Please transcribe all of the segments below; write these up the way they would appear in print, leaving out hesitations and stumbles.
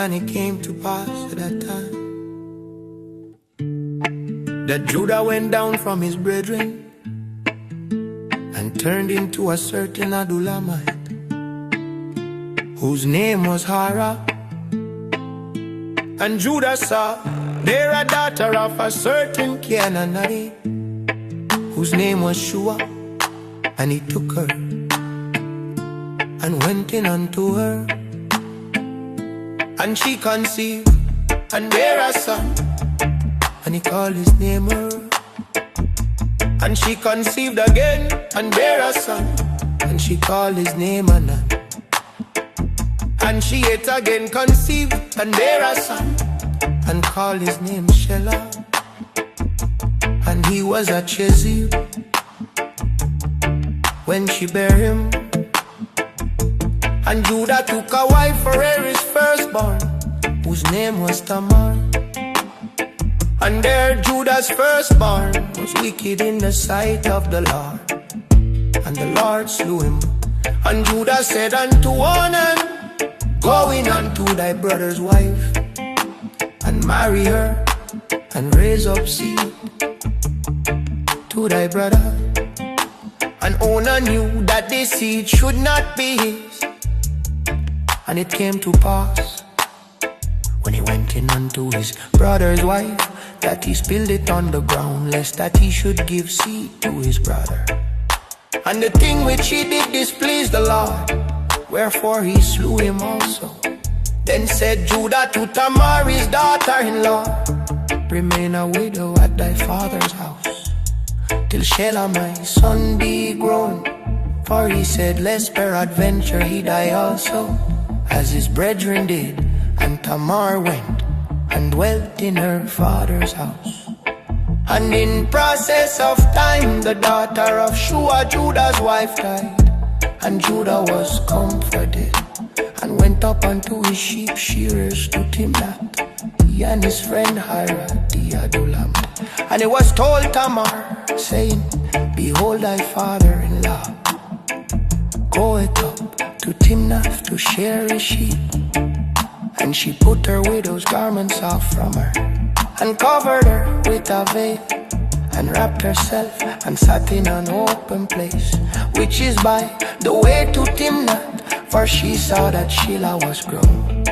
And it came to pass at that time that Judah went down from his brethren and turned into a certain Adullamite, whose name was Hara. And Judah saw there a daughter of a certain Canaanite, whose name was Shua. And he took her and went in unto her, and she conceived and bare a son, and he called his name Er. And she conceived again and bare a son, and she called his name Anan. And she yet again conceived and bare a son, and called his name Shelah. And he was a Chezir when she bare him. And Judah took a wife for his firstborn, whose name was Tamar. And there Judah's firstborn was wicked in the sight of the Lord, and the Lord slew him. And Judah said unto Onan, go in unto thy brother's wife, and marry her, and raise up seed to thy brother. And Onan knew that this seed should not be his. And it came to pass, when he went in unto his brother's wife, that he spilled it on the ground, lest that he should give seed to his brother. And the thing which he did displeased the Lord, wherefore he slew him also. Then said Judah to Tamar his daughter-in-law, remain a widow at thy father's house, till Shelah my son be grown. For he said, lest peradventure he die also, as his brethren did. And Tamar went and dwelt in her father's house. And in process of time the daughter of Shua, Judah's wife, died. And Judah was comforted, and went up unto his sheep shearers to Timnath, he and his friend Hira the Adullamite. And it was told Tamar, saying, behold, thy father-in-law goeth up to Timnath to shear his sheep. And she put her widow's garments off from her, and covered her with a veil, and wrapped herself, and sat in an open place, which is by the way to Timnath. For she saw that Shelah was grown,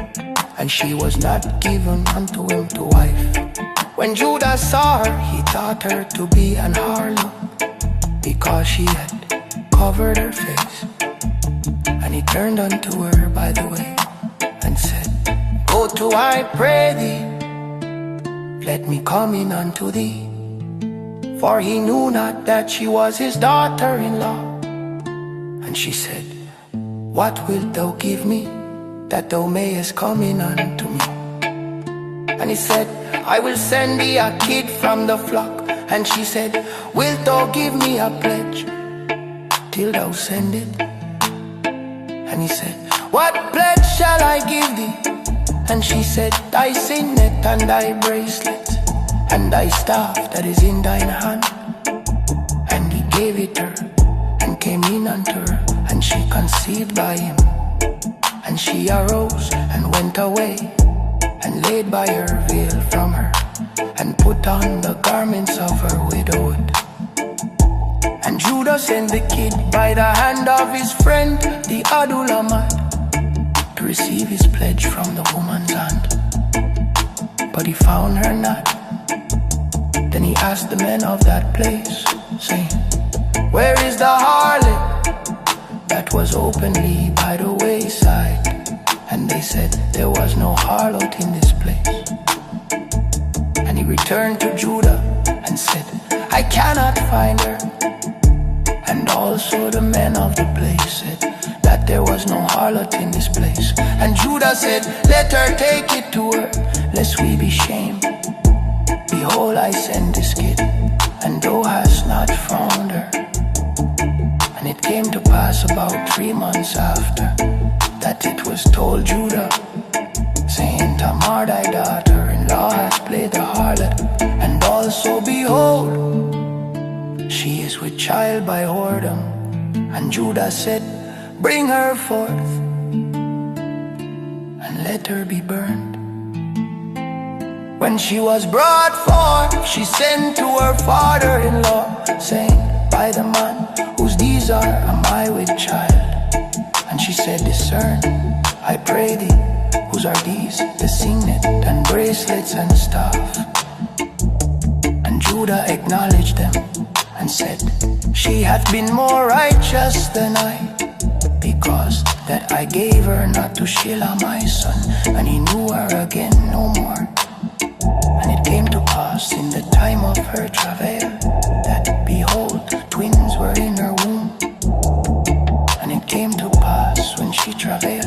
and she was not given unto him to wife. When Judah saw her, he thought her to be an harlot, because she had covered her face. And he turned unto her by the way, and said, go to, I pray thee, let me come in unto thee. For he knew not that she was his daughter-in-law. And she said, what wilt thou give me, that thou mayest come in unto me? And he said, I will send thee a kid from the flock. And she said, wilt thou give me a pledge, till thou send it? And he said, what pledge shall I give thee? And she said, thy signet and thy bracelet, and thy staff that is in thine hand. And he gave it her, and came in unto her, and she conceived by him. And she arose and went away, and laid by her veil from her, and put on the garments of her widowhood. And Judah sent the kid by the hand of his friend the Adullamite, to receive his pledge from the woman's hand. But he found her not. Then he asked the men of that place, saying, where is the harlot that was openly by the wayside? And they said, there was no harlot in this place. And he returned to Judah and said, I cannot find her. And also the men of the place said that there was no harlot in this place. And Judah said, let her take it to her, lest we be shamed. Behold, I send this kid, and thou hast not found her. And it came to pass about 3 months after, that it was told Judah, saying, Tamar thy daughter-in-law hath played the harlot, and also behold, she is with child by whoredom. And Judah said, bring her forth, and let her be burned. When she was brought forth, she sent to her father-in-law, saying, by the man whose deeds are, am I with child? And she said, discern, I pray thee, whose are these, the signet and bracelets and stuff? And Judah acknowledged them and said, she hath been more righteous than I, because that I gave her not to Shelah my son, and he knew her again no more. And it came to pass in the time of her travail, that behold, twins were in her womb. And it came to pass when she travailed,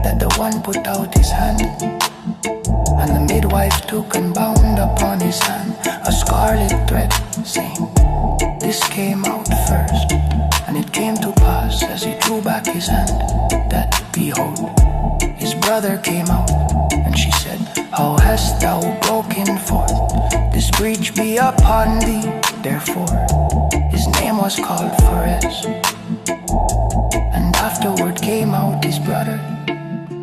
that the one put out his hand, and the midwife took and bound upon his hand a scarlet thread, saying, this came out first. And it came to pass, as he drew back his hand, that behold, his brother came out. And she said, how hast thou broken forth? This breach be upon thee. Therefore his name was called Pharez. And afterward came out his brother,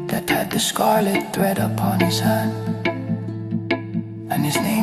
that had the scarlet thread upon his hand, and his name